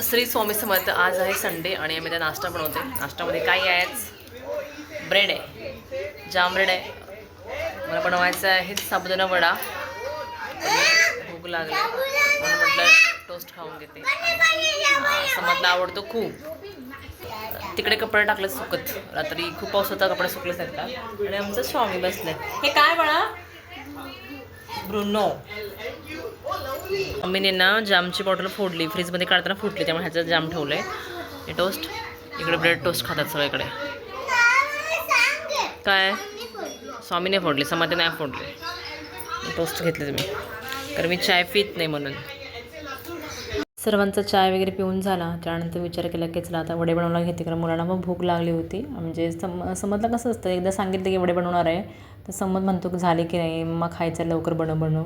श्री स्वामी समर्थ. आज आहे संडे आणि आम्ही त्या नाश्ता बनवते. नाश्त्यामध्ये काय आहे? ब्रेड आहे, जाम ब्रेड आहे. मला बनवायचं आहे साबुदाणा वडा. भूक लागली म्हणून म्हटलं टोस्ट खाऊन घेते. समजला आवडतो खूप. तिकडे कपडे टाकले सुकत. रात्री खूप पाऊस होता, कपडे सुकले सारखा. आणि आमचं स्वामी बसले. हे काय बाळा? ब्रुनो. मम्मीने ना जामची बॉटल फोडली, फ्रीजमध्ये काढताना फुटली, त्यामुळे ह्याच्यात जाम ठेवलं आहे. हे टोस्ट, इकडे ब्रेड टोस्ट खातात सगळीकडे. काय स्वामीने फोडली, समाधी नाही फोडली. टोस्ट घेतले तुम्ही, कारण मी चाय पित नाही म्हणून. सर्वांचा चाय वगैरे पिऊन झाला. त्यानंतर विचार केला की चला आता वडे बनवला घेते, कारण मुलांना पण भूक लागली होती. म्हणजे समजलं कसं असतं, एकदा सांगितलं की वडे बनवणार आहे तर समज म्हणतो की झाले की नाही, मग खायचं लवकर बनव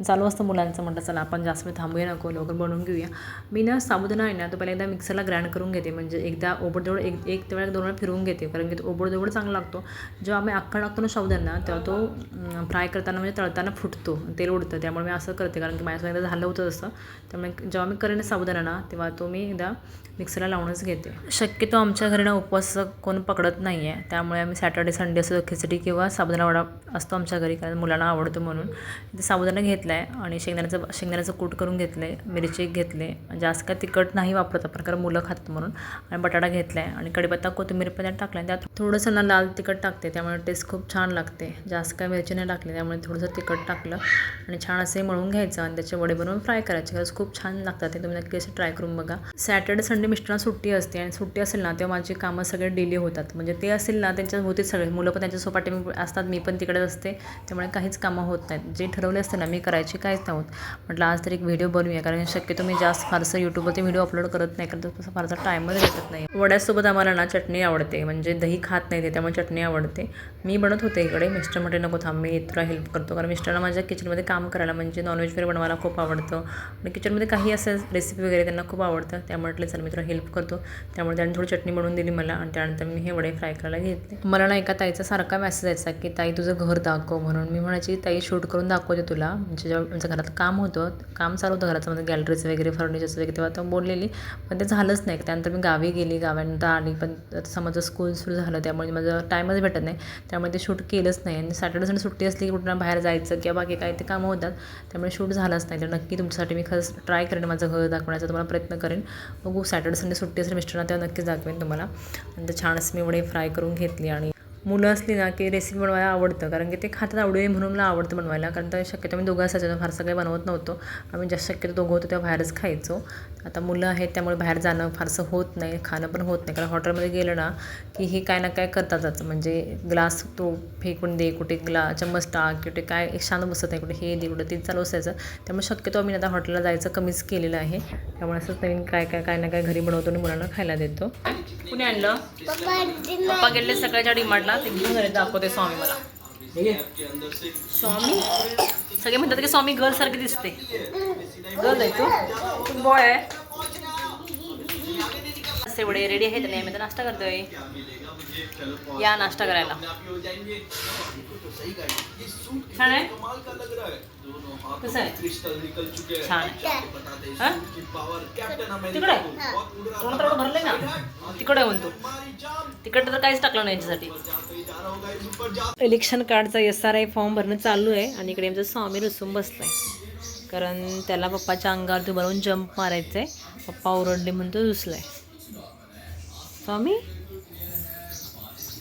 चालू असतं मुलांचं. म्हटलं चला आपण जास्त वेळ थांबूया नको, लवकर बनवून घेऊया. मी ना साबुदाणा आहे ना तो पहिला एकदा मिक्सरला ग्राइंड करून घेते. म्हणजे एकदा ओबडधोबड एक वेळा 2 वेळा फिरवून घेते, कारण की तो ओबडधोबड चांगला लागतो. जेव्हा आम्ही अख्खा टाकतो ना साबुदाणा, तेव्हा तो फ्राय करताना म्हणजे तळताना फुटतो, तेल उडतं. त्यामुळे मी असं करते, कारण की माझ्यासोबत एकदा झालं होतं तसं. त्यामुळे जेव्हा मी करेन साबुदाणा ना, तेव्हा तो मी एकदा मिक्सरला लावूनच घेते. शक्यतो आमच्या घरी ना उपवास कोण पकडत नाही आहे, त्यामुळे आम्ही सॅटर्डे संडे असं खिचडी किंवा साबुदाणा वडा असतो आमच्या घरी, कारण मुलांना आवडतं म्हणून. ते साबुदाणा घेतला आहे आणि शेंगदाण्याचं कूट करून घेतलं आहे. मिरची घेतले, जास्त काय तिखट नाही वापरत आपण, कारण मुलं खातात म्हणून. आणि बटाटा घेतला आहे आणि कढीपत्ता कोथिंबीर पण त्यात टाकला आहे. त्यात थोडंसं ना लाल तिखट टाकते, त्यामुळे टेस्ट खूप छान लागते. जास्त काय मिरची नाही टाकली, त्यामुळे थोडंसं तिखट टाकलं आणि छान असे मळून घ्यायचं आणि त्याचे वडे बनवून फ्राय करायचे. खरंच खूप छान लागतात ते. तुम्ही नक्की असे ट्राय करून बघा. सॅटर्डे संडे मिस्टरांना सुट्टी असते आणि सुट्टी असेल ना तेव्हा माझी कामं सगळे डिले होतात. म्हणजे ते असेल ना त्यांच्या होते सगळे, मुलं पण त्यांच्या सोपाटी असतात, मी पण तिकडेच असते, त्यामुळे काहीच कामं होत नाहीत. जे ठरवले असते ना मी करायची काहीच नव्हतं. म्हटलं आज तर एक व्हिडिओ बनवूया, कारण शक्यतो मी जास्त फारसं यूट्यूबवरती व्हिडिओ अपलोड करत नाही, कारण तसं फारसा टाईमच भेटत नाही. वड्यासोबत आम्हाला ना चटणी आवडते, म्हणजे दही खात नाही ते, त्यामुळे चटणी आवडते. मी बनत होते इकडे, मिस्टर म्हटले नको थांब मी तुला हेल्प करतो, कारण मिस्टरला माझ्या किचनमध्ये काम करायला, म्हणजे नॉनव्हेज वगैरे बनवायला खूप आवडतं आणि किचनमध्ये काही असं रेसिपी वगैरे त्यांना खूप आवडतं. त्यामुळे म्हटलं चल मी तुला हेल्प करतो. त्यामुळे त्यांनी थोडी चटणी बनवून दिली मला आणि त्यानंतर मी हे वडे फ्राय करायला घेतले. मला ना एका ताईचा सारखा मेसेज यायचा की ताई तुझं घर दाखव म्हणून. मी म्हणायची ताई शूट करून दाखवते तुला. म्हणजे जेव्हा आमचं घरात काम होतं, काम चालू होतं घराचं, म्हणजे गॅलरीचं वगैरे फर्निचरचं वगैरे, तेव्हा तर बोललेली, पण ते झालंच नाही. त्यानंतर मी गावी गेली, गावानंतर आली, पण आता माझं स्कूल सुरू झालं, त्यामुळे माझं टाईमच भेटत नाही, त्यामुळे ते शूट केलंच नाही. आणि सॅटर्डे संडे सुट्टी असली की कुठं बाहेर जायचं किंवा बाकी काही ते कामं होतात, त्यामुळे शूट झालंच नाही. तर नक्की तुमच्यासाठी मी खरंच ट्राय करेन माझं घर दाखवण्याचा, तुम्हाला प्रयत्न करेन. बघू सॅटर्डे संडे सुट्टी असेल मिस्टरांना तेव्हा नक्कीच दाखवेन तुम्हाला. आणि छान असं मी वडे फ्राय करून घेतली. आणि मुलं असली ना की रेसिपी बनवायला आवडतं, कारण की ते खातात आवडे म्हणून मला आवडतं बनवायला. कारण तर शक्यतो आम्ही दोघं असायचो, फारसं काही बनवत नव्हतो. आम्ही जास्त शक्यतो दोघं होतो तेव्हा बाहेरच खायचो. आता मुलं आहेत त्यामुळे बाहेर जाणं फारसं होत नाही, खाणं पण होत नाही, कारण हॉटेलमध्ये गेलं ना की हे काय ना काय करतातच. म्हणजे ग्लास तो फेकून दे, कुठे चम्मच टाक, कुठे काय शांत बसत नाही, कुठे हे दे, कुठे ते चालू असायचं. त्यामुळे शक्यतो आम्ही आता हॉटेलला जायचं कमीच केलेलं आहे. त्यामुळे असंच नवीन काय ना काय घरी बनवतो आणि मुलांना खायला देतो. कुणी आणलं? पप्पा गेले सकाळच्या डिमांडला, ते घेऊन झाले. दाखवते स्वामी मला. स्वामी सगळे म्हणतात की स्वामी गर्ल सारखी दिसते. गर्ल आहे तू बॉय आहे. असे वडे रेडी आहेत आणि आम्ही तर नाश्ता करतोय. या नाश्ता करायला. छान आहे. कसं आहे? छान आहे. तिकडे तोंड तर भरले ना, तिकडे येऊन तू तिकडे तर काहीच टाकलं नाही याच्यासाठी. इलेक्शन कार्डचा SRI फॉर्म भरणं चालू आहे आणि इकडे आमचं स्वामी रुसून बसलाय, कारण त्याला पप्पाच्या अंगावरती बनवून जंप मारायचं आहे. पप्पा ओरडले म्हणतो रुसलाय. स्वामी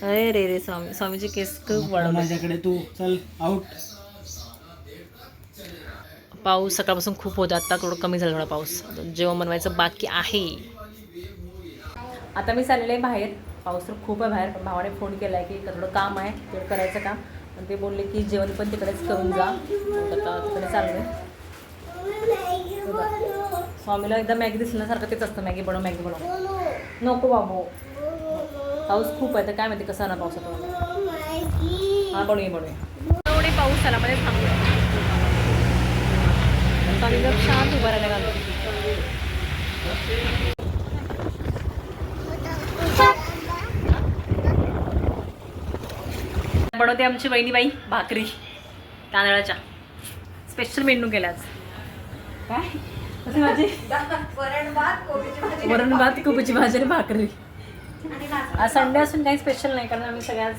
अरे रे स्वामीचे केस खूप वाढवले. तू चल आउट. पाऊस सकाळपासून खूप होता, आता थोडं कमी झालं थोडा पाऊस. जेवण बनवायचं बाकी आहे. आता मी चाललेले आहे बाहेर. पाऊस तर खूप आहे बाहेर, पण भावाने फोन केला आहे की थोडं काम आहे, तेवढं करायचं काम. पण ते बोलले की जेवण पण तिकडेच करून जा. आता तिकडे चाललं आहे. स्वामीला एकदा मॅगी दिसलं ना सारखं तेच असतं, मॅगी बनव मॅगी बनव. नको बाबू, पाऊस खूप आहे तर काय माहिती कसं ना पावसात. हां बनवूया. एवढे पाऊस आला मध्ये थांबलो. स्वामी जर शांत उभा राहायला घालतो. बनवते आमची वहिनीबाई भाकरी तांदळाच्या. स्पेशल मेनू केला आज. काय माझी वरण भात कोबीची भाजी वरण भात कोबीची भाजी आणि भाकरी. आज संडे असून काही स्पेशल नाही, कारण आम्ही सगळ्याच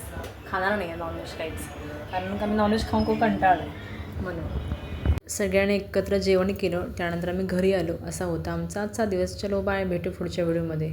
खाणार नाही आहे नॉनव्हेज काहीच, कारण आम्ही नॉनव्हेज खाऊन खूप कंटाळलो आहे म्हणून. सगळ्यांनी एकत्र जेवण केलं, त्यानंतर आम्ही घरी आलो. असा होता आमचा आजचा दिवस. चलो बाय, भेटू पुढच्या व्हिडिओमध्ये.